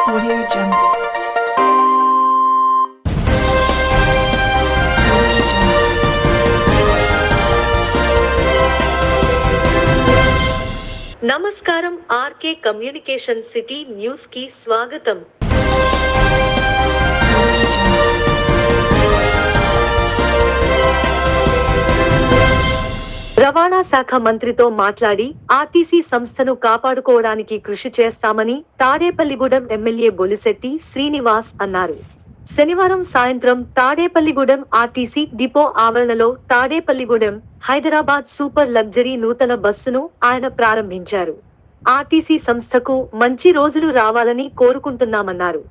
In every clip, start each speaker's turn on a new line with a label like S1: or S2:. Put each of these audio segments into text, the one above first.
S1: Audio Jungle.
S2: నమస్కారం RK communication city news కి స్వాగతం. రవాణా శాఖ మంత్రితో మాట్లాడి ఆర్టీసీ సంస్థను కాపాడుకోవడానికి కృషి చేస్తామని తాడేపల్లిగూడెం ఎమ్మెల్యే బొలిశెట్టి శ్రీనివాస్ అన్నారు. శనివారం సాయంత్రం తాడేపల్లిగూడెం ఆర్టీసీ డిపో ఆవరణలో తాడేపల్లిగూడెం హైదరాబాద్ సూపర్ లగ్జరీ నూతన బస్సును ఆయన ప్రారంభించారు. ఆర్టీసీ సంస్థకు మంచి రోజులు రావాలని కోరుకుంటున్నామన్నారు.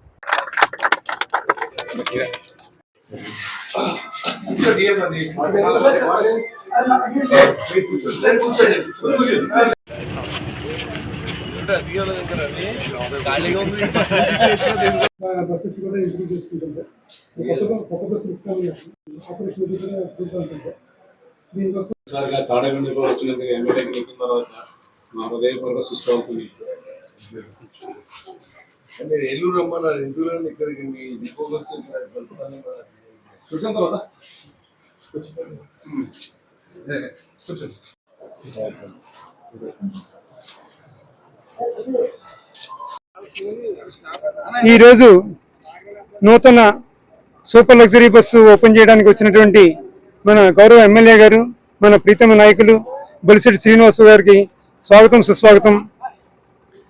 S3: బస్సెస్ కూడా ఇంప్రూవ్ చేసుకుంటాం సార్. కొత్త బస్సులు ఇస్తామని ఆపరేషన్ తీసుకుంటాం దీనికోసం
S4: సార్గా తాడేపల్లి వచ్చినందుకు ఎమ్మెల్యేకి నెక్కిన తర్వాత మా హృదయపూర్వక సృష్టి అవుతుంది.
S5: నేను ఎల్లు రమ్మన్నారు, ఎందులో ఇక్కడికి మీ డిపోకి వచ్చి
S4: చూసాం తర్వాత
S3: ఈరోజు నూతన సూపర్ లగ్జరీ బస్సు ఓపెన్ చేయడానికి వచ్చినటువంటి మన గౌరవ ఎమ్మెల్యే గారు, మన ప్రీతమ నాయకులు బొలిశెట్టి శ్రీనివాస్ గారికి స్వాగతం సుస్వాగతం.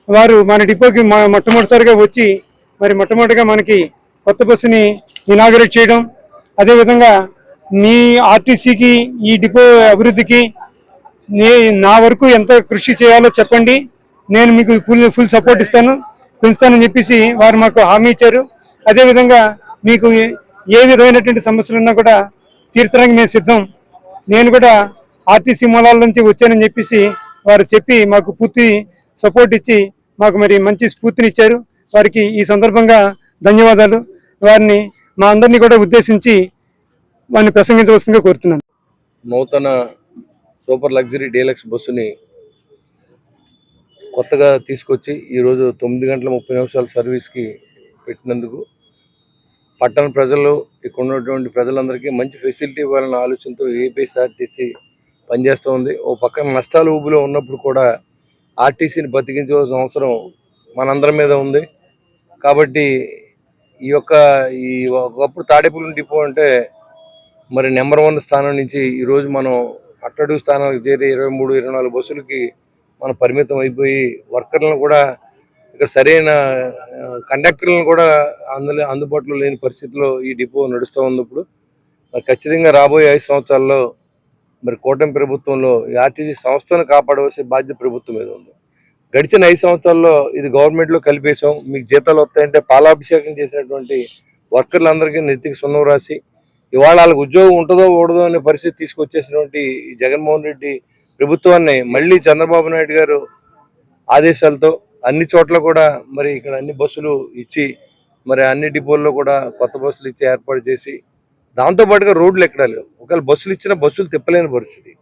S3: వారు మన డిపోకి మొట్టమొదటిసారిగా వచ్చి మొట్టమొదటిగా మనకి కొత్త బస్సుని ఇనాగరేట్ చేయడం, అదేవిధంగా మీ ఆర్టీసీకి ఈ డిపో అభివృద్ధికి నా వరకు ఎంత కృషి చేయాలో చెప్పండి, నేను మీకు ఫుల్ సపోర్ట్ పెంచుతానని చెప్పేసి వారు మాకు హామీ ఇచ్చారు. అదేవిధంగా మీకు ఏ విధమైనటువంటి సమస్యలు ఉన్నా కూడా తీర్చడానికి మేము సిద్ధం. నేను కూడా ఆర్టీసీ మూలాల నుంచి వచ్చానని చెప్పేసి వారు చెప్పి మాకు పూర్తి సపోర్ట్ ఇచ్చి మాకు మంచి స్ఫూర్తినిచ్చారు. వారికి ఈ సందర్భంగా ధన్యవాదాలు. వారిని మా అందరినీ కూడా ఉద్దేశించి వారిని ప్రసంగించవలసిందిగా కోరుతున్నాను.
S5: నూతన సూపర్ లగ్జరీ డీలక్స్ బస్సుని కొత్తగా తీసుకొచ్చి ఈరోజు 9:30 సర్వీస్కి పెట్టినందుకు పట్టణ ప్రజలు, ఇక్కడ ఉన్నటువంటి ప్రజలందరికీ మంచి ఫెసిలిటీ ఇవ్వాలన్న ఆలోచనతో ఏపీఎస్ఆర్టీసీ పనిచేస్తూ ఉంది. ఓ పక్కన నష్టాల ఊబిలో ఉన్నప్పుడు కూడా ఆర్టీసీని బతికించవలసిన అవసరం మనందరి మీద ఉంది. కాబట్టి ఈ ఒకప్పుడు తాడేపల్లి డిపో అంటే నెంబర్ 1 స్థానం నుంచి ఈరోజు మనం అట్టడుగు స్థానానికి చేరి 23-24 బస్సులకి మనం పరిమితం అయిపోయి వర్కర్లను కూడా ఇక్కడ సరైన కండక్టర్లను కూడా అందుబాటులో లేని పరిస్థితిలో ఈ డిపో నడుస్తూ ఉన్నప్పుడు ఖచ్చితంగా రాబోయే 5 సంవత్సరాల్లో కూటమి ప్రభుత్వంలో ఈ ఆర్టీసీ సంస్థను కాపాడవలసిన బాధ్యత ప్రభుత్వం మీద ఉంది. గడిచిన 5 సంవత్సరాల్లో ఇది గవర్నమెంట్లో కలిపేశాం, మీకు జీతాలు వస్తాయంటే పాలాభిషేకం చేసినటువంటి వర్కర్లందరికీ నెత్తికి సున్నం రాసి ఇవాళ వాళ్ళకి ఉద్యోగం ఉంటుందో ఉండదో అనే పరిస్థితి తీసుకొచ్చేసినటువంటి జగన్మోహన్ రెడ్డి ప్రభుత్వాన్ని మళ్ళీ చంద్రబాబు నాయుడు గారు ఆదేశాలతో అన్ని చోట్ల కూడా ఇక్కడ అన్ని బస్సులు ఇచ్చి అన్ని డిపోల్లో కూడా కొత్త బస్సులు ఇచ్చి ఏర్పాటు చేసి దాంతోపాటుగా రోడ్లు ఎక్కడాలి. ఒకవేళ బస్సులు ఇచ్చినా బస్సులు తిప్పలేని పరిస్థితి.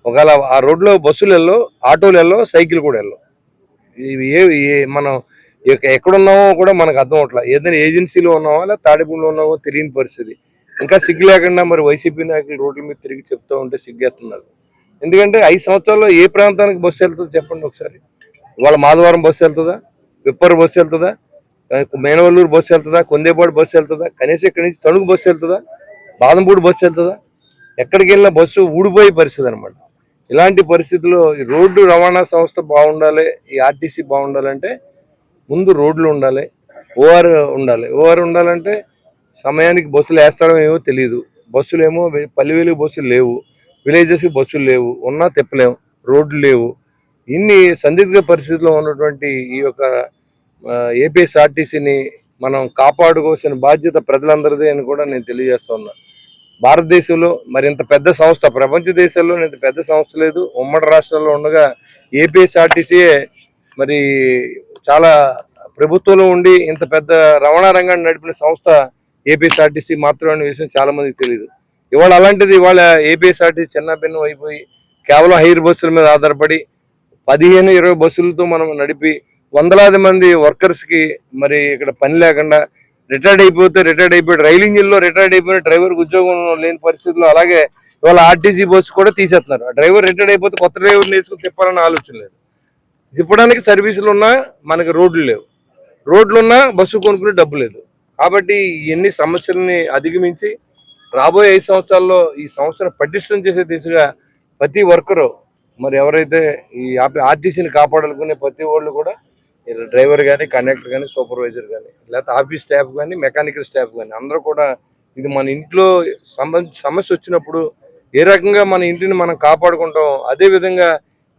S5: ఒకవేళ ఆ రోడ్లో బస్సులు ఆటోలు వెళ్ళో, సైకిల్ కూడా వెళ్ళో. మనం ఎక్కడున్నామో కూడా మనకు అర్థం అవట్లా. ఏదైనా ఏజెన్సీలో ఉన్నామో లేదా తాడేపల్లిలో ఉన్నామో తెలియని పరిస్థితి. ఇంకా సిగ్గు లేకుండా వైసీపీ నాయకులు రోడ్ల మీద తిరిగి చెప్తూ ఉంటే సిగ్గేస్తున్నారు. ఎందుకంటే 5 సంవత్సరాల్లో ఏ ప్రాంతానికి బస్సు వెళ్తుందో చెప్పండి ఒకసారి. ఇవాళ మాధవరం బస్సు వెళ్తుందా, విప్పర్ బస్సు వెళ్తుందా, మేనవల్లూరు బస్సు వెళ్తుందా, కొందేపాడు బస్సు వెళ్తుందా, కనీసం ఇక్కడి నుంచి తణుకు బస్సు వెళ్తుందా, బాదంపూడి బస్సు వెళ్తుందా? ఎక్కడికి వెళ్ళినా బస్సు ఊడిపోయే పరిస్థితి అనమాట. ఇలాంటి పరిస్థితుల్లో ఈ రోడ్డు రవాణా సంస్థ బాగుండాలి, ఈ ఆర్టీసీ బాగుండాలంటే ముందు రోడ్లు ఉండాలి, ఓఆర్ ఉండాలి. ఓఆర్ ఉండాలంటే సమయానికి బస్సులు వేస్తాడో ఏమో తెలియదు. బస్సులు ఏమో పల్లెవేలు బస్సులు లేవు, విలేజెస్కి బస్సులు లేవు, ఉన్నా తిప్పలేము, రోడ్లు లేవు. ఇన్ని సందిగ్ధ పరిస్థితుల్లో ఉన్నటువంటి ఈ యొక్క ఏపీఎస్ఆర్టీసీని మనం కాపాడుకోవాల్సిన బాధ్యత ప్రజలందరిదే అని కూడా నేను తెలియజేస్తా ఉన్నా. భారతదేశంలో ఇంత పెద్ద సంస్థ, ప్రపంచ దేశాల్లో ఇంత పెద్ద సంస్థ లేదు. ఉమ్మడి రాష్ట్రాల్లో ఉండగా ఏపీఎస్ఆర్టీసీయే చాలా ప్రభుత్వంలో ఉండి ఇంత పెద్ద రవాణా రంగాన్ని నడిపిన సంస్థ ఏపీఎస్ఆర్టీసీ మాత్రం అనే విషయం చాలా మందికి తెలియదు. ఇవాళ అలాంటిది ఇవాళ ఏపీఎస్ఆర్టీసీ చిన్నభిన్నం అయిపోయి కేవలం హైర్ బస్సుల మీద ఆధారపడి 15-20 బస్సులతో మనం నడిపి వందలాది మంది వర్కర్స్కి మరి ఇక్కడ పని లేకుండా రిటైర్డ్ అయిపోయాడు, రైలు ఇంజిన్లో రిటైర్డ్ అయిపోయిన డ్రైవర్కి ఉద్యోగం లేని పరిస్థితుల్లో, అలాగే ఇవాళ ఆర్టీసీ బస్సు కూడా తీసేస్తున్నారు. ఆ డ్రైవర్ రిటైర్డ్ అయిపోతే కొత్త డ్రైవర్ని వేసుకుని తిప్పాలన్న ఆలోచన లేదు. తిప్పడానికి సర్వీసులు ఉన్నా మనకి రోడ్లు లేవు, రోడ్లున్నా బస్సు కొనుక్కునే డబ్బు లేదు. కాబట్టి ఇవన్నీ సమస్యలని అధిగమించి రాబోయే 5 సంవత్సరాల్లో ఈ సంస్థను పటిష్టం చేసే దిశగా ప్రతి వర్కరు మరి ఎవరైతే ఈ ఆర్టీసీని కాపాడాలనుకునే ప్రతి వాళ్ళు కూడా, డ్రైవర్ కానీ, కండక్టర్ కానీ, సూపర్వైజర్ కానీ, లేకపోతే ఆఫీస్ స్టాఫ్ కానీ, మెకానికల్ స్టాఫ్ కానీ అందరూ కూడా ఇది మన ఇంట్లో సమస్య వచ్చినప్పుడు ఏ రకంగా మన ఇంటిని మనం కాపాడుకుంటాం, అదేవిధంగా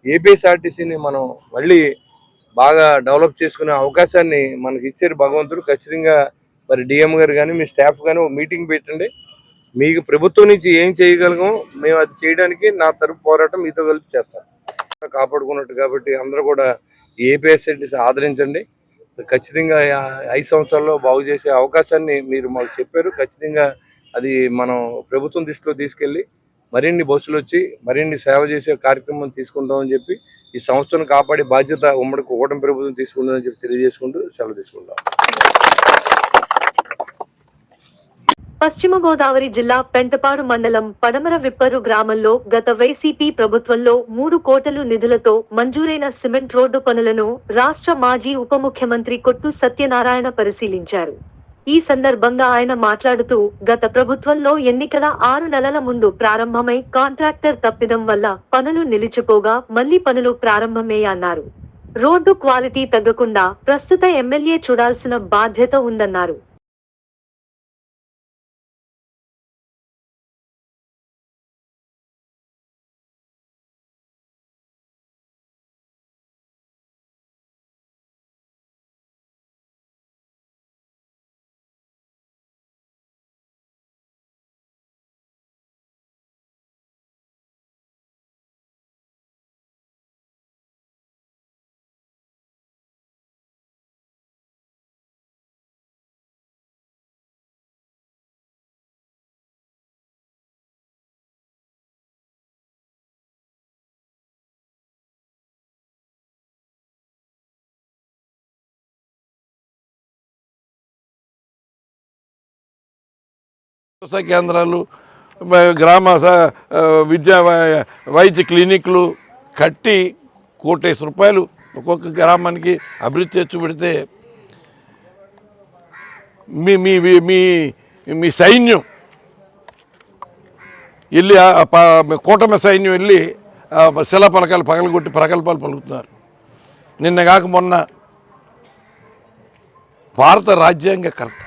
S5: ఏపీఎస్ఆర్టీసీని మనం మళ్ళీ బాగా డెవలప్ చేసుకునే అవకాశాన్ని మనకి ఇచ్చారు భగవంతుడు. ఖచ్చితంగా మరి డిఎం గారు కానీ, మీ స్టాఫ్ కానీ ఒక మీటింగ్ పెట్టండి. మీకు ప్రభుత్వం నుంచి ఏం చేయగలగం మేము అది చేయడానికి నా తరపు పోరాటం మీతో కలిపి చేస్తాం. కాపాడుకున్నట్టు కాబట్టి అందరూ కూడా ఏపీఎస్ఆర్టీసీ ఆదరించండి. ఖచ్చితంగా 5 సంవత్సరాల్లో బాగు చేసే అవకాశాన్ని మీరు మాకు చెప్పారు. ఖచ్చితంగా అది మనం ప్రభుత్వం దృష్టిలో తీసుకెళ్ళి మరిన్ని బస్సులు వచ్చి మరిన్ని సేవ చేసే కార్యక్రమం తీసుకుంటామని చెప్పి, ఈ సంస్థను కాపాడే బాధ్యత ఉమ్మడి కూటమి ప్రభుత్వం తీసుకుంటుందని చెప్పి తెలియజేసుకుంటూ సెలవు తీసుకుంటాం.
S2: పశ్చిమ గోదావరి జిల్లా పెంటపాడు మండలం పడమర విప్పరు గ్రామంలో గత వైసీపీ ప్రభుత్వంలో 3 కోట్ల నిధులతో మంజూరైన సిమెంట్ రోడ్డు పనులను రాష్ట్ర మాజీ ఉప ముఖ్యమంత్రి కొట్టు సత్యనారాయణ పరిశీలించారు. ఈ సందర్భంగా ఆయన మాట్లాడుతూ, గత ప్రభుత్వంలో ఎన్నికల 6 నెలల ముందు ప్రారంభమై కాంట్రాక్టర్ తప్పిదం వల్ల పనులు నిలిచిపోగా మళ్లీ పనులు ప్రారంభమే అన్నారు. రోడ్డు క్వాలిటీ తగ్గకుండా ప్రస్తుత ఎమ్మెల్యే చూడాల్సిన బాధ్యత ఉందన్నారు.
S1: వ్యవసాయ కేంద్రాలు, గ్రామ విద్యా వైద్య క్లినిక్లు కట్టి ₹1,00,00,000 ఒక్కొక్క గ్రామానికి అభివృద్ధి చేసి పెడితే మీ మీ మీ మీ సైన్యం వెళ్ళి కూటమి సైన్యం వెళ్ళి శిలాఫలకాలు పగలగొట్టి ప్రకల్పాలు పలుకుతున్నారు. నిన్న కాక మొన్న భారత రాజ్యాంగకర్త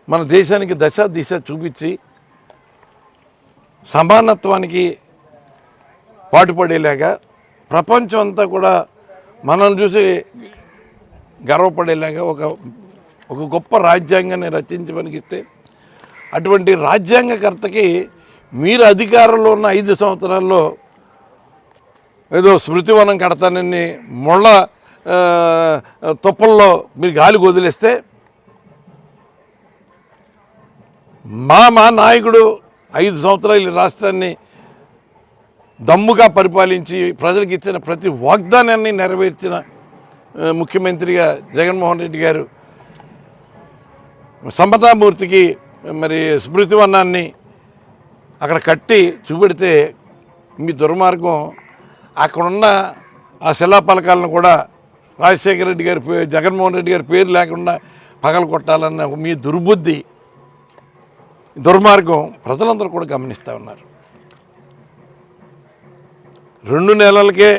S1: మన దేశానికి దశ దిశ చూపించి సమానత్వానికి పాటుపడేలాగా ప్రపంచం అంతా కూడా మనల్ని చూసి గర్వపడేలాగా ఒక గొప్ప రాజ్యాంగాన్ని రచించి పనికిస్తే, అటువంటి రాజ్యాంగకర్తకి మీరు అధికారంలో ఉన్న 5 సంవత్సరాల్లో ఏదో స్మృతివనం కడతానని ముళ్ళ తుప్పల్లో మీరు గాలికి వదిలేస్తే, మా నాయకుడు 5 సంవత్సరాలు రాష్ట్రాన్ని దమ్ముగా పరిపాలించి ప్రజలకు ఇచ్చిన ప్రతి వాగ్దానాన్ని నెరవేర్చిన ముఖ్యమంత్రిగా జగన్మోహన్ రెడ్డి గారు సమతామూర్తికి మరి స్మృతివనాన్ని అక్కడ కట్టి చూపెడితే, మీ దుర్మార్గం అక్కడున్న ఆ శిలాఫలకాలను కూడా రాజశేఖర రెడ్డి గారి జగన్మోహన్ రెడ్డి గారి పేరు లేకుండా పగలు కొట్టాలన్న మీ దుర్మార్గం ప్రజలందరూ కూడా గమనిస్తూ ఉన్నారు. 2 నెలలకే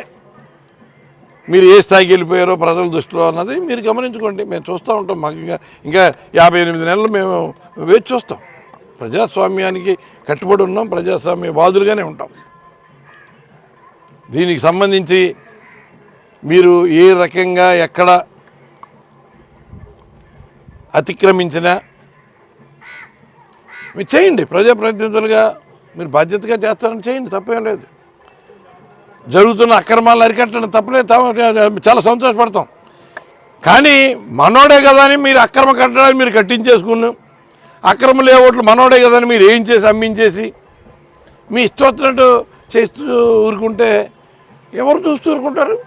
S1: మీరు ఏ స్థాయికి వెళ్ళిపోయారో ప్రజల దృష్టిలో అన్నది మీరు గమనించుకోండి. మేము చూస్తూ ఉంటాం. మాకు ఇంకా 58 నెలలు మేము వేచి చూస్తాం. ప్రజాస్వామ్యానికి కట్టుబడి ఉన్నాం, ప్రజాస్వామ్య వాదులుగానే ఉంటాం. దీనికి సంబంధించి మీరు ఏ రకంగా ఎక్కడ అతిక్రమించినా మీరు చేయండి. ప్రజాప్రతినిధులుగా మీరు బాధ్యతగా చేస్తారని చేయండి, తప్పేం లేదు. జరుగుతున్న అక్రమాలను అరికట్టడం తప్పలేదు, చాలా సంతోషపడతాం. కానీ మనోడే కదా అని మీరు అక్రమ కట్టడాన్ని మీరు కట్టించేసుకున్నాం, అక్రమ లేఅవుట్లు మనోడే కదా అని మీరు ఏం చేసి అమ్మించేసి మీ ఇష్టం వచ్చినట్టు చేస్తూ ఊరుకుంటే ఎవరు చూస్తూ ఊరుకుంటారు?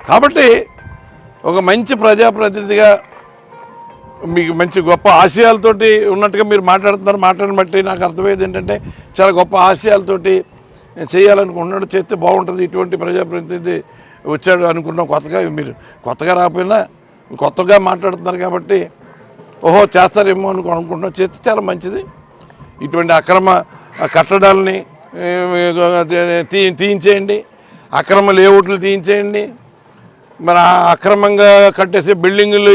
S1: కాబట్టి ఒక మంచి ప్రజాప్రతినిధిగా మీకు మంచి గొప్ప ఆశయాలతోటి ఉన్నట్టుగా మీరు మాట్లాడుతున్నారు. మాట్లాడిన బట్టి నాకు అర్థమయ్యేది ఏంటంటే చాలా గొప్ప ఆశయాలతోటి చేయాలనుకుంటున్నాడు. చేస్తే బాగుంటుంది. ఇటువంటి ప్రజాప్రతినిధి వచ్చాడు అనుకున్నాం. మీరు కొత్తగా రాకపోయినా కొత్తగా మాట్లాడుతున్నారు కాబట్టి ఓహో చేస్తారేమో అనుకుంటున్నాం. చేస్తే చాలా మంచిది. ఇటువంటి అక్రమ కట్టడాలని తీయించేయండి, అక్రమ లేఅవుట్లు తీయించేయండి. మరి అక్రమంగా కట్టేసే బిల్డింగులు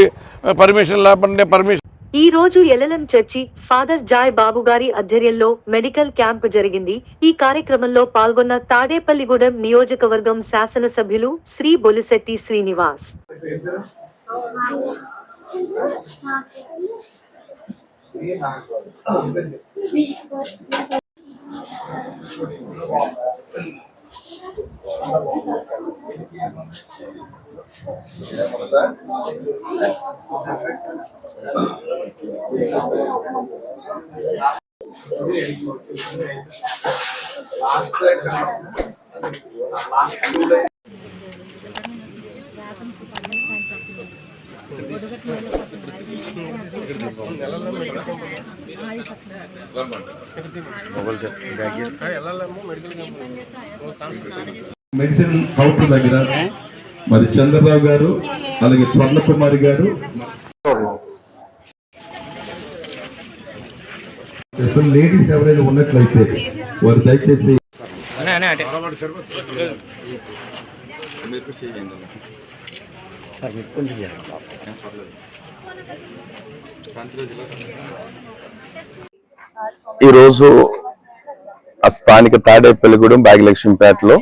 S1: పర్మిషన్ లేకుండా పర్మిషన్.
S2: ఈ రోజు ఎల్ఎల్ఎం చర్చి ఫాదర్ జాయ్ బాబు గారి ఆధ్వర్యంలో మెడికల్ క్యాంప్ జరిగింది. ఈ కార్యక్రమంలో పాల్గొన్న తాడేపల్లిగూడెం నియోజకవర్గం శాసనసభ్యులు శ్రీ బొలిశెట్టి శ్రీనివాస్.
S6: మెడిసిన్ కౌంటర్ దగ్గర మరి చంద్రరావు గారు అలాగే స్వర్ణకుమారి గారు చేస్తున్న లేడీస్ ఎవరైనా ఉన్నట్లయితే వారు దయచేసి
S7: ఈరోజు స్థానిక తాడేపల్లిగూడెం భాగ్యలక్ష్మీపేటలో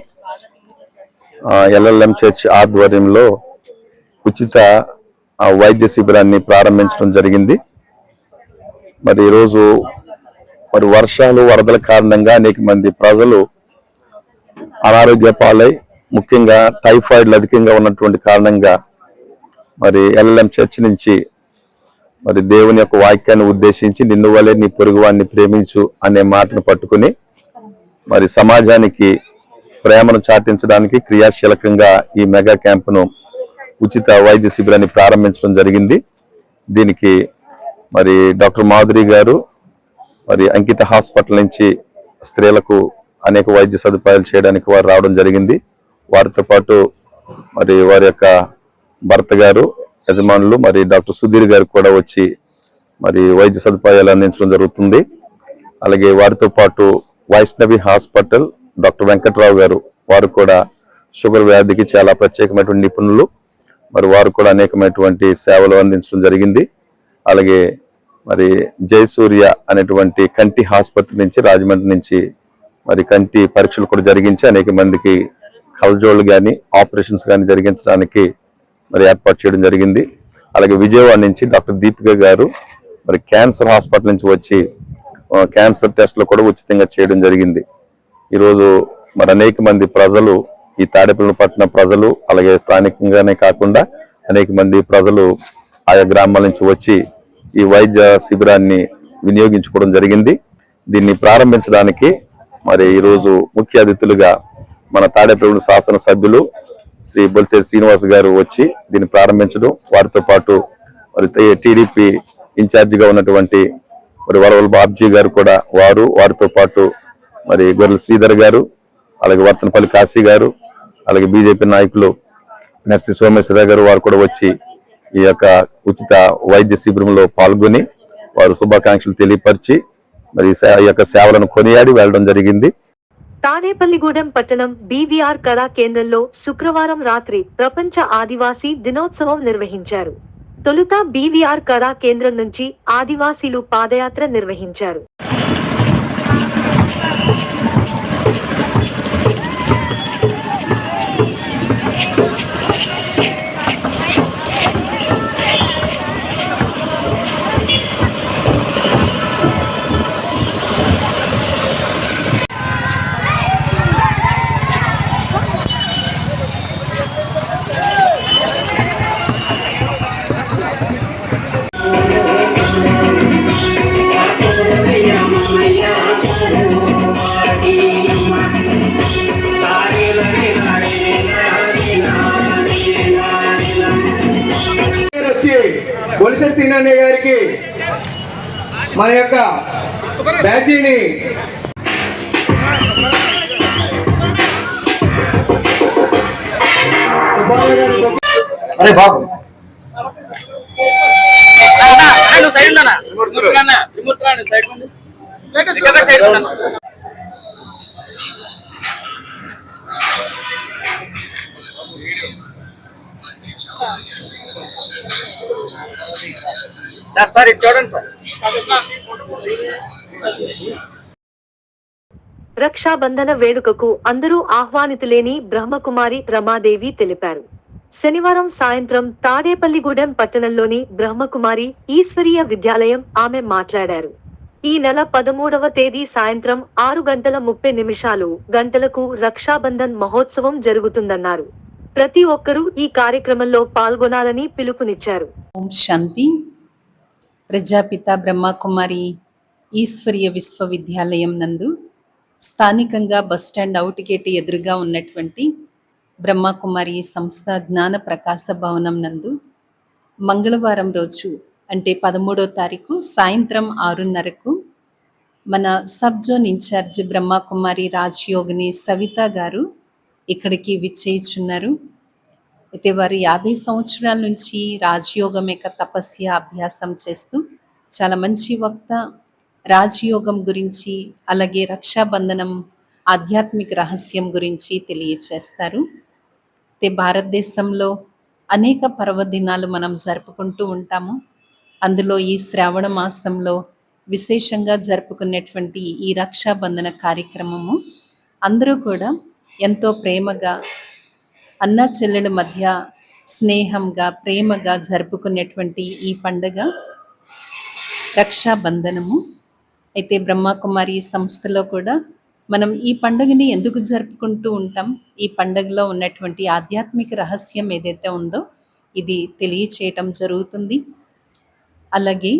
S7: ఎల్ఎల్ఎం చర్చ్ ఆధ్వర్యంలో ఉచిత వైద్య శిబిరాన్ని ప్రారంభించడం జరిగింది. మరి ఈరోజు మరి వర్షాలు వరదల కారణంగా అనేక మంది ప్రజలు అనారోగ్య పాలై ముఖ్యంగా టైఫాయిడ్లు అధికంగా ఉన్నటువంటి కారణంగా మరి ఎల్ఎల్ఎం చర్చ్ నుంచి మరి దేవుని యొక్క వాక్యాన్ని ఉద్దేశించి నిన్ను వలె నీ పొరుగువాన్ని ప్రేమించు అనే మాటను పట్టుకుని మరి సమాజానికి ప్రేమను చాటించడానికి క్రియాశీలకంగా ఈ మెగా క్యాంపును ఉచిత వైద్య శిబిరాన్ని ప్రారంభించడం జరిగింది. దీనికి మరి డాక్టర్ మాధురి గారు మరి అంకిత హాస్పిటల్ నుంచి స్త్రీలకు అనేక వైద్య సదుపాయాలు చేయడానికి వారు రావడం జరిగింది. వారితో పాటు మరి వారి యొక్క భర్త గారు యజమానులు మరి డాక్టర్ సుధీర్ గారు కూడా వచ్చి మరి వైద్య సదుపాయాలు అందించడం జరుగుతుంది. అలాగే వారితో పాటు వైష్ణవి హాస్పిటల్ డాక్టర్ వెంకట్రావు గారు వారు కూడా షుగర్ వ్యాధికి చాలా ప్రత్యేకమైనటువంటి నిపుణులు. మరి వారు కూడా అనేకమైనటువంటి సేవలు అందించడం జరిగింది. అలాగే మరి జయసూర్య అనేటువంటి కంటి ఆసుపత్రి నుంచి రాజమండ్రి నుంచి మరి కంటి పరీక్షలు కూడా జరిగించి అనేక మందికి కలజోళ్ళు కానీ ఆపరేషన్స్ కానీ జరిగించడానికి మరి ఏర్పాటు చేయడం జరిగింది. అలాగే విజయవాడ నుంచి డాక్టర్ దీపిక గారు మరి క్యాన్సర్ హాస్పిటల్ నుంచి వచ్చి క్యాన్సర్ టెస్ట్లు కూడా ఉచితంగా చేయడం జరిగింది. ఈరోజు మరి అనేక మంది ప్రజలు ఈ తాడేపల్లి పట్టణ ప్రజలు అలాగే స్థానికంగానే కాకుండా అనేక మంది ప్రజలు ఆయా గ్రామాల నుంచి వచ్చి ఈ వైద్య శిబిరాన్ని వినియోగించుకోవడం జరిగింది. దీన్ని ప్రారంభించడానికి మరి ఈరోజు ముఖ్య అతిథులుగా మన తాడేపల్లి శాసనసభ్యులు శ్రీ బొలిశెట్టి శ్రీనివాస్ గారు వచ్చి దీన్ని ప్రారంభించడం, వారితో పాటు మరి టీడీపీ ఇన్ఛార్జిగా ఉన్నటువంటి మరి వరవల్ బాబ్జీ గారు కూడా వారితో పాటు మరి గొర్రెల శ్రీధర్ గారు అలాగే వర్తనపల్లి కాశీ గారు అలాగే బీజేపీ నాయకులు నర్సి సోమేశ్వర గారు వారు కూడా వచ్చి ఈ యొక్క ఉచిత వైద్య శిబిరంలో పాల్గొని వారు శుభాకాంక్షలు తెలియపరిచి మరి ఈ యొక్క సేవలను కొనియాడి వెళ్ళడం జరిగింది.
S2: తాడేపల్లిగూడెం పట్టణం బీవీఆర్ కళా కేంద్రంలో శుక్రవారం రాత్రి ప్రపంచ ఆదివాసీ దినోత్సవం నిర్వహించారు. తొలుత బీవీఆర్ కళా కేంద్రం నుంచి ఆదివాసీలు పాదయాత్ర నిర్వహించారు.
S8: Yeah. బొలిశెట్టి శ్రీనన్నయ్య గారికి మన యొక్క బ్యాడ్జీని
S5: అరే బాబు
S8: సార్ చూడండి సార్.
S2: రక్షాబంధన వేడుకకు అందరూ ఆహ్వానితులేని బ్రహ్మకుమారి రమాదేవి తెలిపారు. శనివారం సాయంత్రం తాడేపల్లిగూడెం పట్టణంలోని బ్రహ్మకుమారి ఈశ్వరీయ విద్యాలయం ఆమె మాట్లాడారు. ఈ నెల 13వ తేదీ సాయంత్రం 6:30 గంటలకు రక్షాబంధన్ మహోత్సవం జరుగుతుందన్నారు. ప్రతి ఒక్కరూ ఈ కార్యక్రమంలో పాల్గొనాలని పిలుపునిచ్చారు.
S9: ఓం శాంతి. ప్రజాపిత బ్రహ్మకుమారి ఈశ్వరీయ విశ్వవిద్యాలయం నందు స్థానికంగా బస్టాండ్ అవుట్ గేట్ ఎదురుగా ఉన్నటువంటి బ్రహ్మకుమారి సంస్థ జ్ఞాన ప్రకాశ భవనం నందు మంగళవారం రోజు అంటే 13వ తారీఖు సాయంత్రం 6:30కు మన సబ్ జోన్ ఇన్ఛార్జ్ బ్రహ్మకుమారి రాజయోగిని సవిత గారు ఇక్కడికి విచ్చేయుచున్నారు. అయితే వారు 50 సంవత్సరాల నుంచి రాజయోగం యొక్క తపస్య అభ్యాసం చేస్తూ చాలా మంచి వక్త, రాజయోగం గురించి అలాగే రక్షాబంధనం ఆధ్యాత్మిక రహస్యం గురించి తెలియచేస్తారు. అయితే భారతదేశంలో అనేక పర్వదినాలు మనం జరుపుకుంటూ ఉంటాము. అందులో ఈ శ్రావణ మాసంలో విశేషంగా జరుపుకునేటువంటి ఈ రక్షాబంధన కార్యక్రమము అందరూ కూడా ఎంతో ప్రేమగా అన్న చెల్లెల మధ్య స్నేహంగా ప్రేమగా జరుపుకునేటువంటి ఈ పండుగ రక్షాబంధనము. అయితే బ్రహ్మకుమారి సంస్థలో కూడా మనం ఈ పండుగని ఎందుకు జరుపుకుంటూ ఉంటాం, ఈ పండుగలో ఉన్నటువంటి ఆధ్యాత్మిక రహస్యం ఏదైతే ఉందో ఇది తెలియచేయటం జరుగుతుంది. అలాగే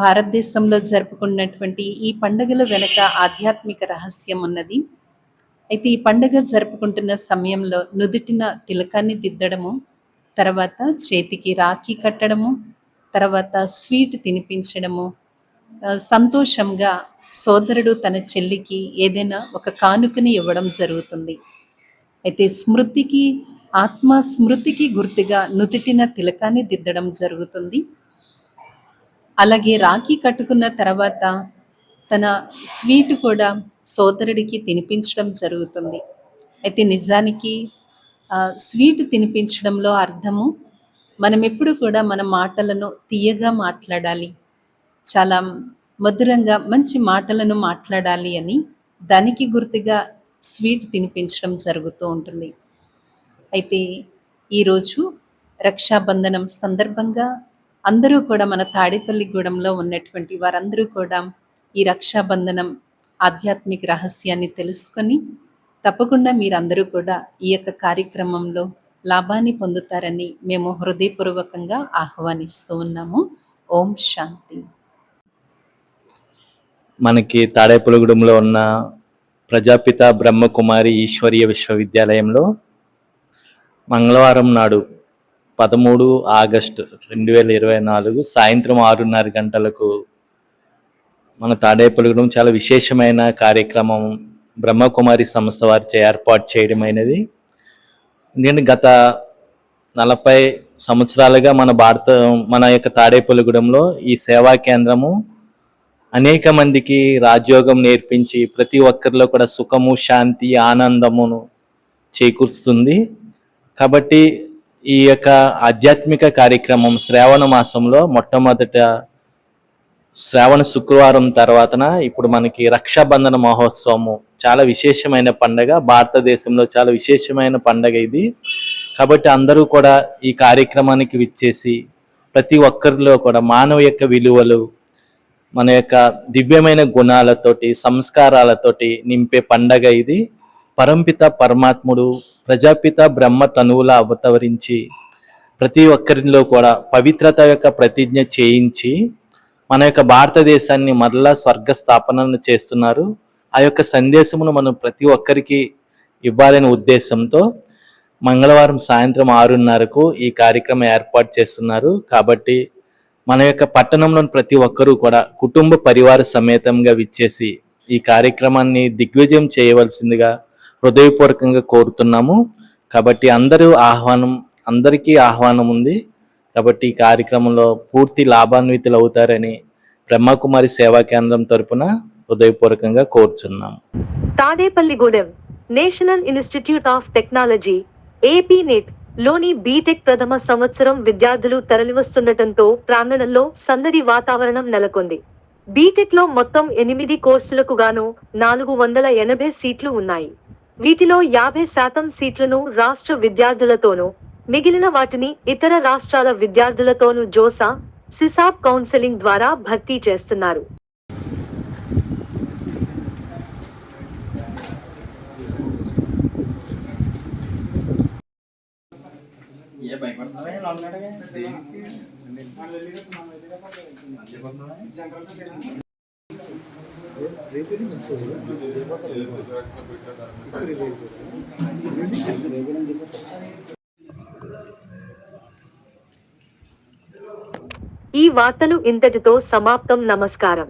S9: భారతదేశంలో జరుపుకున్నటువంటి ఈ పండుగల వెనుక ఆధ్యాత్మిక రహస్యం ఉన్నది. అయితే ఈ పండుగ జరుపుకుంటున్న సమయంలో నుదుటిన తిలకాన్ని దిద్దడము, తర్వాత చేతికి రాఖీ కట్టడము, తర్వాత స్వీట్ తినిపించడము, సంతోషంగా సోదరుడు తన చెల్లికి ఏదైనా ఒక కానుకని ఇవ్వడం జరుగుతుంది. అయితే స్మృతికి ఆత్మ స్మృతికి గుర్తుగా నుదుటిన తిలకాన్ని దిద్దడం జరుగుతుంది. అలాగే రాఖీ కట్టుకున్న తర్వాత తన స్వీట్ కూడా సోదరుడికి తినిపించడం జరుగుతుంది. అయితే నిజానికి స్వీట్ తినిపించడంలో అర్థము మనం ఎప్పుడు కూడా మన మాటలను తీయగా మాట్లాడాలి, చాలా మధురంగా మంచి మాటలను మాట్లాడాలి అని దానికి గుర్తుగా స్వీట్ తినిపించడం జరుగుతూ ఉంటుంది. అయితే ఈరోజు రక్షాబంధనం సందర్భంగా అందరూ కూడా మన తాడేపల్లిగూడెంలో ఉన్నటువంటి వారందరూ కూడా ఈ రక్షాబంధనం ఆధ్యాత్మిక రహస్యాన్ని తెలుసుకొని తప్పకుండా మీరందరూ కూడా ఈ యొక్క కార్యక్రమంలో లాభాన్ని పొందుతారని మేము హృదయపూర్వకంగా ఆహ్వానిస్తూ ఉన్నాము. ఓం శాంతి.
S10: మనకి తాడేపల్లిగూడెంలో ఉన్న ప్రజాపిత బ్రహ్మకుమారి ఈశ్వరీయ విశ్వవిద్యాలయంలో మంగళవారం నాడు 13 ఆగస్టు 2024 సాయంత్రం 6:30 గంటలకు మన తాడేపల్లిగూడెం చాలా విశేషమైన కార్యక్రమం బ్రహ్మకుమారి సంస్థ వారిచే ఏర్పాటు చేయడమైనది. ఎందుకంటే గత 40 సంవత్సరాలుగా మన యొక్క తాడేపల్లిగూడెంలో ఈ సేవా కేంద్రము అనేక మందికి రాజయోగం నేర్పించి ప్రతి ఒక్కరిలో కూడా సుఖము, శాంతి, ఆనందమును చేకూరుస్తుంది. కాబట్టి ఈ యొక్క ఆధ్యాత్మిక కార్యక్రమం శ్రావణ మాసంలో మొట్టమొదట శ్రావణ శుక్రవారం తర్వాతన ఇప్పుడు మనకి రక్షాబంధన మహోత్సవము చాలా విశేషమైన పండగ, భారతదేశంలో చాలా విశేషమైన పండగ ఇది. కాబట్టి అందరూ కూడా ఈ కార్యక్రమానికి విచ్చేసి ప్రతి ఒక్కరిలో కూడా మానవ యొక్క విలువలు, మన యొక్క దివ్యమైన గుణాలతోటి సంస్కారాలతోటి నింపే పండగ ఇది. పరంపిత పరమాత్ముడు ప్రజాపిత బ్రహ్మ తనువులా అవతరించి ప్రతి ఒక్కరిలో కూడా పవిత్రత యొక్క ప్రతిజ్ఞ చేయించి మన యొక్క భారతదేశాన్ని మరలా స్వర్గ స్థాపనను చేస్తున్నారు. ఆ యొక్క సందేశమును మనం ప్రతి ఒక్కరికి ఇవ్వాలనే ఉద్దేశంతో మంగళవారం సాయంత్రం 6:30కు ఈ కార్యక్రమం ఏర్పాటు చేస్తున్నారు. కాబట్టి మన యొక్క పట్టణంలోని ప్రతి ఒక్కరూ కూడా కుటుంబ పరివార సమేతంగా విచ్చేసి ఈ కార్యక్రమాన్ని దిగ్విజయం చేయవలసిందిగా హృదయపూర్వకంగా కోరుతున్నాము. కాబట్టి అందరికీ ఆహ్వానం ఉంది. కాబట్టి ఈ కార్యక్రమంలో పూర్తి లాభాన్వితులు అవుతారని బ్రహ్మకుమారి సేవా కేంద్రం తరపున హృదయపూర్వకంగా కోరుచున్నాము.
S2: Tadepalligudem national institute of technology AP net లోని బీటెక్ ప్రథమ సంవత్సరం విద్యార్థులు తరలివస్తుండటంతో ప్రాంగణంలో సందడి వాతావరణం నెలకొంది. బీటెక్ లో మొత్తం 8 కోర్సులకు గాను 480 సీట్లు ఉన్నాయి. వీటిలో 50% సీట్లను రాష్ట్ర విద్యార్థులతోనూ మిగిలిన వాటిని ఇతర రాష్ట్రాల విద్యార్థులతోనూ జోసా సిసాప్ కౌన్సెలింగ్ ద్వారా భర్తీ చేస్తున్నారు. ఈ వార్తలు ఇంతటితో సమాప్తం. నమస్కారం.